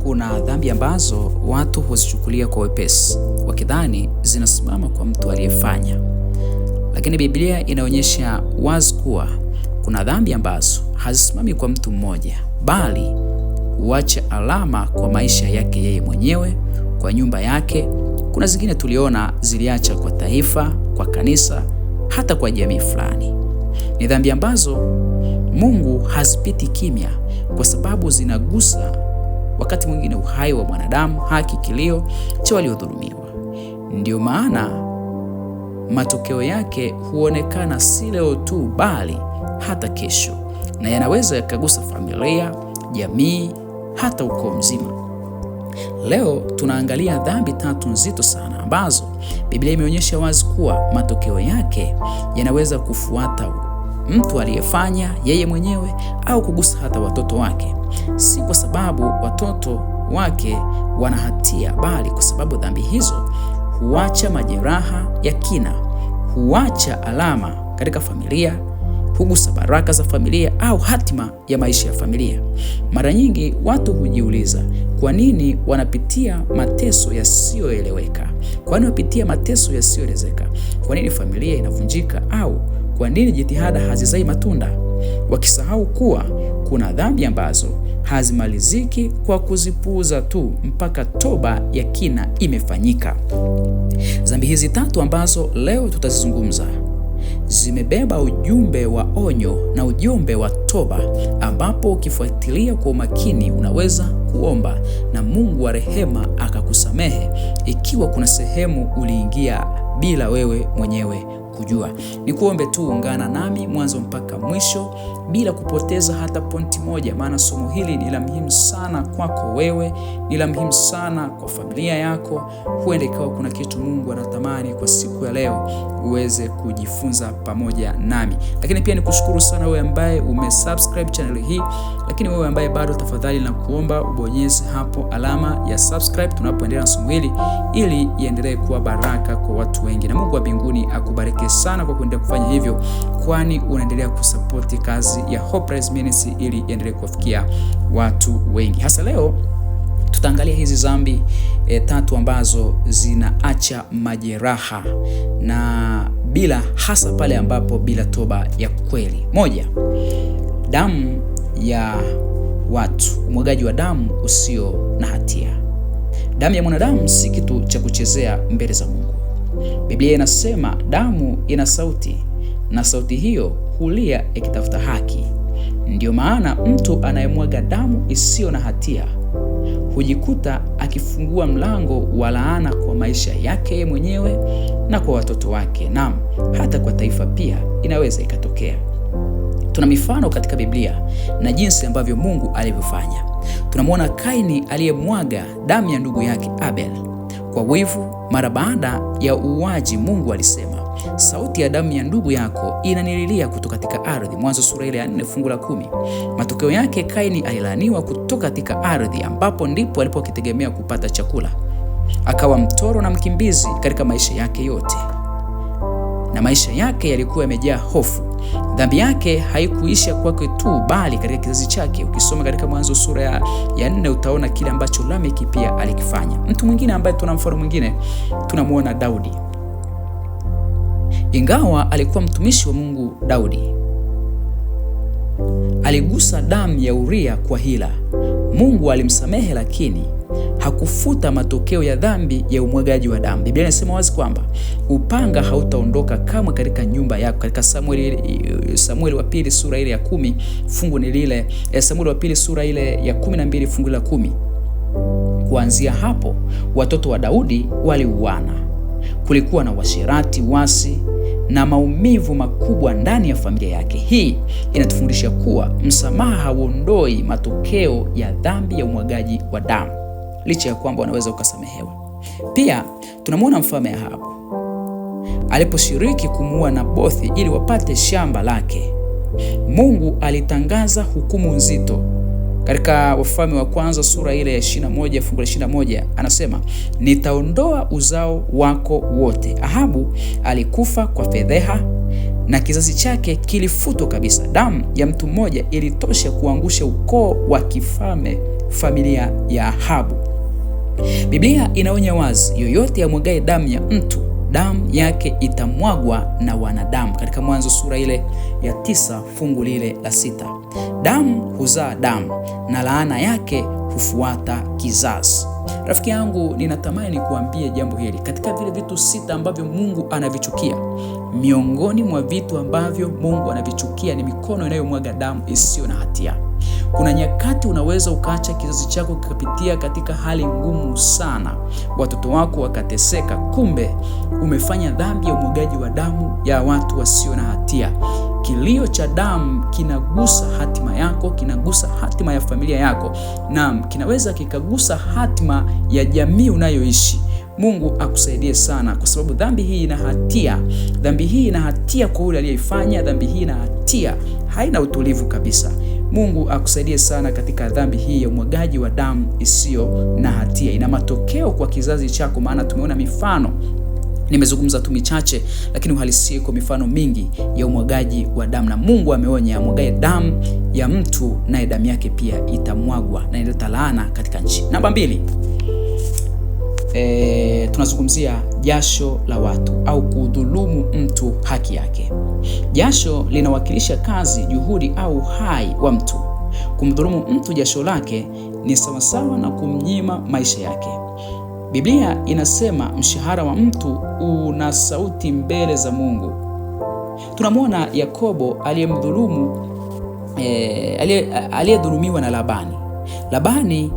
Kuna dhambi ambazo watu huzichukulia kwa wepesi, wakidhani zinasimama kwa mtu aliyefanya. Lakini Biblia inaonyesha wazi kuwa kuna dhambi ambazo hazisimami kwa mtu mmoja, bali huacha alama kwa maisha yake yeye mwenyewe, kwa nyumba yake. Kuna zingine tuliona ziliacha kwa taifa, kwa kanisa, hata kwa jamii fulani. Ni dhambi ambazo Mungu hazipiti kimya, kwa sababu zinagusa wakati mwingine uhai wa mwanadamu, haki, kilio cha waliodhulumiwa. Ndio maana matokeo yake huonekana si leo tu, bali hata kesho, na yanaweza yakagusa familia, jamii, hata ukoo mzima. Leo tunaangalia dhambi 3 nzito sana ambazo Biblia imeonyesha wazi kuwa matokeo yake yanaweza kufuata mtu aliyefanya, yeye mwenyewe, au kugusa hata watoto wake. Si kwa sababu watoto wake wana hatia, bali kwa sababu dhambi hizo huacha majeraha ya kina, huacha alama katika familia, hugusa baraka za familia au hatima ya maisha ya familia. Mara nyingi watu hujiuliza, kwa nini wanapitia mateso yasiyoeleweka? Kwa nini wapitia mateso yasiyoelezeka? Kwa nini familia inavunjika? Au kwa nini jitihada hazizai matunda? Wakisahau kuwa kuna dhambi ambazo hazimaliziki kwa kuzipuuza tu mpaka toba ya kina imefanyika. Dhambi hizi 3 ambazo leo tutazizungumza zimebeba ujumbe wa onyo na ujumbe wa toba, ambapo ukifuatilia kwa umakini unaweza kuomba na Mungu wa rehema akakusamehe ikiwa kuna sehemu uliingia bila wewe mwenyewe kujua. Nikuombe tu ungana nami mwanzo mpaka mwisho bila kupoteza hata pointi moja, maana somo hili ni la muhimu sana kwako wewe, ni la muhimu sana kwa familia yako. Huenda ikawa kuna kitu Mungu anatamani kwa siku ya leo uweze kujifunza pamoja nami. Lakini pia nikushukuru sana wewe ambaye umesubscribe channel hii, lakini wewe ambaye bado, tafadhali na kuomba ubonyeze hapo alama ya subscribe tunapoendelea na somo hili, ili iendelee kuwa baraka kwa watu wengi, na Mungu wa mbinguni akubariki sana kwa kuendelea kufanya hivyo, kwani unaendelea kusupport kazi ya Hope Rise Ministry ili iendelee kuwafikia watu wengi. Hasa leo tutaangalia hizi dhambi 3 ambazo zinaacha majeraha na hasa pale ambapo bila toba ya kweli. 1, damu ya watu, umwagaji wa damu usio na hatia. Damu ya mwanadamu si kitu cha kuchezea mbele za Mungu. Biblia inasema damu ina sauti, na sauti hiyo hulia ikitafuta haki. Ndio maana mtu anayemwaga damu isiyo na hatia hujikuta akifungua mlango wa laana kwa maisha yake mwenyewe na kwa watoto wake, na hata kwa taifa pia inaweza ikatokea. Tuna mifano katika Biblia na jinsi ambavyo Mungu alivyofanya. Tunamwona Kaini aliyemwaga damu ya ndugu yake Abel kwa wivu. Mara baada ya uuaji, Mungu alisema, sauti ya damu ya ndugu yako inanililia kutoka katika ardhi. Mwanzo sura ile ya 4 fungu la 10. Matokeo yake Kaini alilaaniwa kutoka katika ardhi, ambapo ndipo alipokitegemea kupata chakula. Akawa mtoro na mkimbizi katika maisha yake yote, na maisha yake yalikuwa yamejaa hofu. Dhambi yake haikuisha kwake tu, bali katika kizazi chake. Ukisoma katika Mwanzo sura ya 4 utaona kile ambacho Lameki pia alikifanya. Mtu mwingine ambaye tuna mfano mwingine, tunamuona Daudi. Ingawa alikuwa mtumishi wa Mungu, Daudi aligusa damu ya Uria kwa hila. Mungu alimsamehe, lakini hakufuta matokeo ya dhambi ya umwagaji wa damu. Biblia inasema wazi kwamba upanga hautaondoka kamwe katika nyumba yako, katika Samueli wa pili sura ile ya 10 fungu ni lile, Samueli wa pili sura ile ya 12 fungu la 10. Kuanzia hapo watoto wa Daudi waliuana. Kulikuwa na uasherati, wasi na maumivu makubwa ndani ya familia yake. Hii inatufundisha kuwa msamaha hauondoi matokeo ya dhambi ya umwagaji wa damu, licha ya kwamba wanaweza ukasamehewa. Pia tunamwona mfalme Ahabu aliposhiriki kumuua Nabothi ili wapate shamba lake. Mungu alitangaza hukumu nzito. Katika Wafalme wa kwanza sura ile ya 21 fungu la 21 anasema, nitaondoa uzao wako wote. Ahabu alikufa kwa fedheha na kizazi chake kilifutwa kabisa. Damu ya mtu mmoja ilitosha kuangusha ukoo wa kifalme, familia ya Ahabu. Biblia inaonya wazi, yoyote amwagaye damu ya mtu, damu yake itamwagwa na wanadamu, katika Mwanzo sura ile ya 9 fungu lile la 6. Damu huzaa damu na laana yake hufuata kizazi. Rafiki yangu, ninatamani kuambia jambo hili. Katika vile vitu 6 ambavyo Mungu anavichukia, miongoni mwa vitu ambavyo Mungu anavichukia ni mikono inayomwaga damu isiyo na hatia. Kuna nyakati unaweza ukaacha kizazi chako kikapitia katika hali ngumu sana, watoto wako wakateseka, kumbe umefanya dhambi ya umwagaji wa damu ya watu wasio na hatia. Kilio cha damu kinagusa hatima yako, kinagusa hatima ya familia yako, na kinaweza kikagusa hatima ya jamii unayoishi. Mungu akusaidie sana, kwa sababu dhambi hii ina hatia. Dhambi hii ina hatia kwa yule aliyeifanya. Dhambi hii ina hatia, haina utulivu kabisa. Mungu akusaidie sana katika dhambi hii ya umwagaji wa damu isiyo na hatia. Ina matokeo kwa kizazi chako, maana tumeona mifano. Nimezungumza tu michache, lakini uhalisia kwa mifano mingi ya umwagaji wa damu, na Mungu ameonya, amwagaye damu ya mtu naye damu yake pia itamwagwa na inaleta laana katika nchi. Namba 2, tunazungumzia jasho la watu au kudhulumu mtu haki yake. Jasho linawakilisha kazi, juhudi au uhai wa mtu. Kumdhulumu mtu jasho lake ni sawasawa na kumnyima maisha yake. Biblia inasema mshahara wa mtu una sauti mbele za Mungu. Tunamwona Yakobo aliyedhulumiwa na Labani. Labani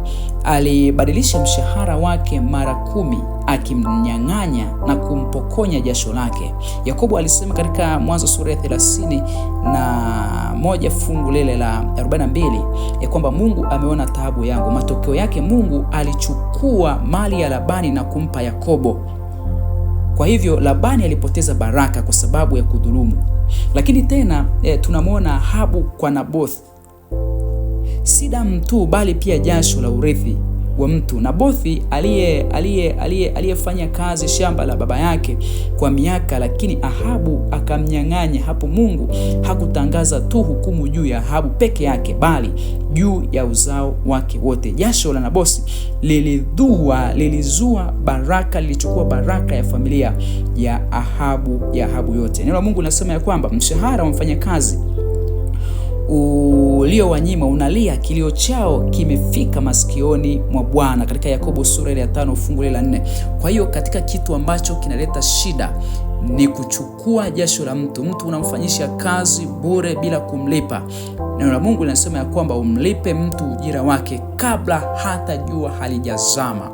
alibadilisha mshahara wake mara 10, akimnyang'anya na kumpokonya jasho lake. Yakobo alisema katika Mwanzo sura ya 31 fungu lile la 42 ya kwamba Mungu ameona taabu yangu. Matokeo yake Mungu alichukua mali ya Labani na kumpa Yakobo. Kwa hivyo Labani alipoteza baraka kwa sababu ya kudhulumu. Lakini tena tunamwona Ahabu kwa Nabothi. Si damu tu bali pia jasho la urithi wa mtu. Nabothi aliyefanya kazi shamba la baba yake kwa miaka, lakini Ahabu akamnyang'anya. Hapo Mungu hakutangaza tu hukumu juu ya Ahabu peke yake, bali juu ya uzao wake wote. Jasho la Nabothi lilizua baraka, lilichukua baraka ya familia ya Ahabu yote. Neno la Mungu linasema ya kwamba mshahara wa mfanyakazi uliowanyima unalia, kilio chao kimefika masikioni mwa Bwana, katika Yakobo sura ya 5 fungu la 4. Kwa hiyo katika kitu ambacho kinaleta shida ni kuchukua jasho la mtu. Mtu unamfanyisha kazi bure bila kumlipa. Neno la Mungu linasema ya kwamba umlipe mtu ujira wake kabla hata jua halijazama.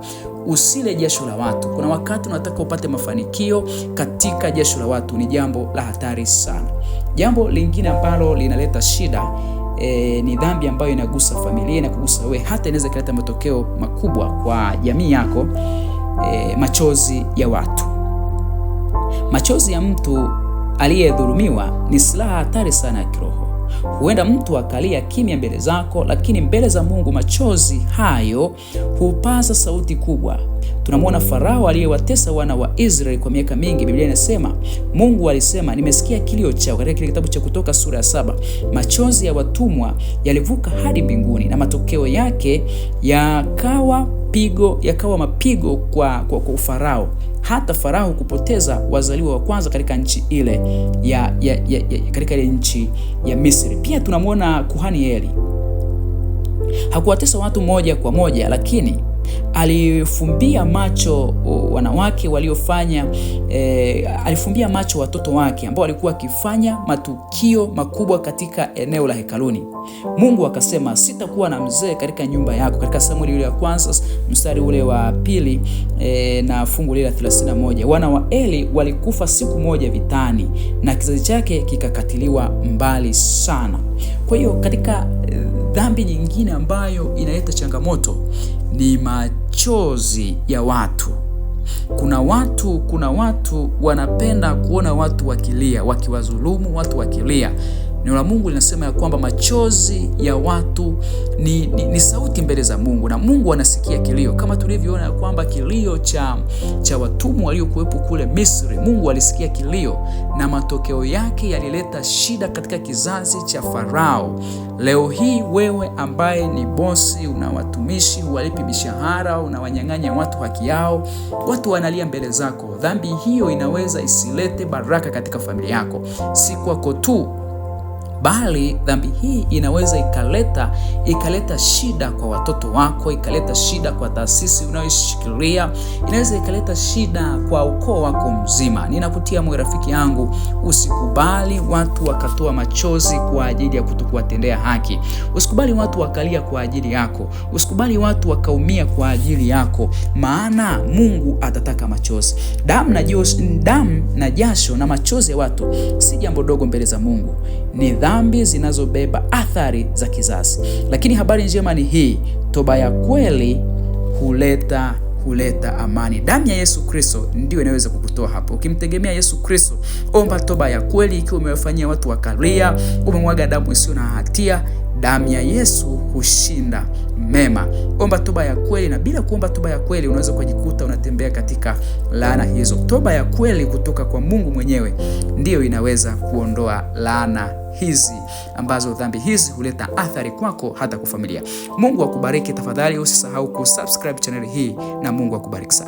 Usile jasho la watu. Kuna wakati unataka upate mafanikio katika jasho la watu, ni jambo la hatari sana. Jambo lingine ambalo linaleta shida ni dhambi ambayo inagusa familia na kugusa wewe, hata inaweza kuleta matokeo makubwa kwa jamii yako. Machozi ya watu. Machozi ya mtu aliyedhulumiwa ni silaha hatari sana ya kiroho. Huenda mtu akalia kimya mbele zako, lakini mbele za Mungu machozi hayo hupaza sauti kubwa. Tunamwona Farao aliyewatesa wana wa Israeli kwa miaka mingi. Biblia inasema Mungu alisema, nimesikia kilio chao, katika kile kitabu cha Kutoka sura ya 7. Machozi ya watumwa yalivuka hadi mbinguni, na matokeo yake yakawa mapigo kwa Farao, hata Farao kupoteza wazaliwa wa kwanza katika nchi ile katika ile nchi ya Misri. Pia tunamwona kuhani Eli. Hakuwatesa watu moja kwa moja, lakini alifumbia macho wanawake waliofanya alifumbia macho watoto wake ambao walikuwa wakifanya matukio makubwa katika eneo la hekaluni. Mungu akasema, sitakuwa na mzee katika nyumba yako, katika Samueli yule ya kwanza mstari ule wa 2 na fungu lile la 31. Wana wa Eli walikufa siku moja vitani na kizazi chake kikakatiliwa mbali sana. Kwa hiyo katika dhambi nyingine ambayo inaleta changamoto ni machozi ya watu. Kuna watu wanapenda kuona watu wakilia, wakiwadhulumu watu wakilia. Neno la Mungu linasema ya kwamba machozi ya watu ni sauti mbele za Mungu, na Mungu anasikia kilio, kama tulivyoona ya kwamba kilio cha watumwa waliokuwepo kule Misri. Mungu alisikia kilio na matokeo yake yalileta shida katika kizazi cha Farao. Leo hii wewe ambaye ni bosi, una watumishi, walipi mishahara, unawanyang'anya watu haki yao, watu wanalia mbele zako. Dhambi hiyo inaweza isilete baraka katika familia yako, si kwako tu, bali dhambi hii inaweza ikaleta shida kwa watoto wako, ikaleta shida kwa taasisi unayoshikilia, inaweza ikaleta shida kwa ukoo wako mzima. Ninakutia moyo rafiki yangu, usikubali watu wakatoa machozi kwa ajili ya kutokuwatendea haki. Usikubali watu wakalia kwa ajili yako. Usikubali watu wakaumia kwa ajili yako, maana Mungu atataka machozi. Damu na jasho na machozi ya watu si jambo dogo mbele za Mungu. Ni dhambi zinazobeba athari za kizazi. Lakini habari njema ni hii: toba ya kweli huleta amani. Damu ya Yesu Kristo ndio inaweza kukutoa hapo. Ukimtegemea Yesu Kristo, omba toba ya kweli. Ikiwa umewafanyia watu wakalia, umemwaga damu isiyo na hatia, damu ya Yesu hushinda mema. Omba toba ya kweli, na bila kuomba toba ya kweli unaweza kujikuta unatembea katika laana hizo. Toba ya kweli kutoka kwa Mungu mwenyewe ndiyo inaweza kuondoa laana hizi ambazo dhambi hizi huleta athari kwako hata kwa familia. Mungu akubariki. Tafadhali usisahau kusubscribe channel hii, na Mungu akubariki sana.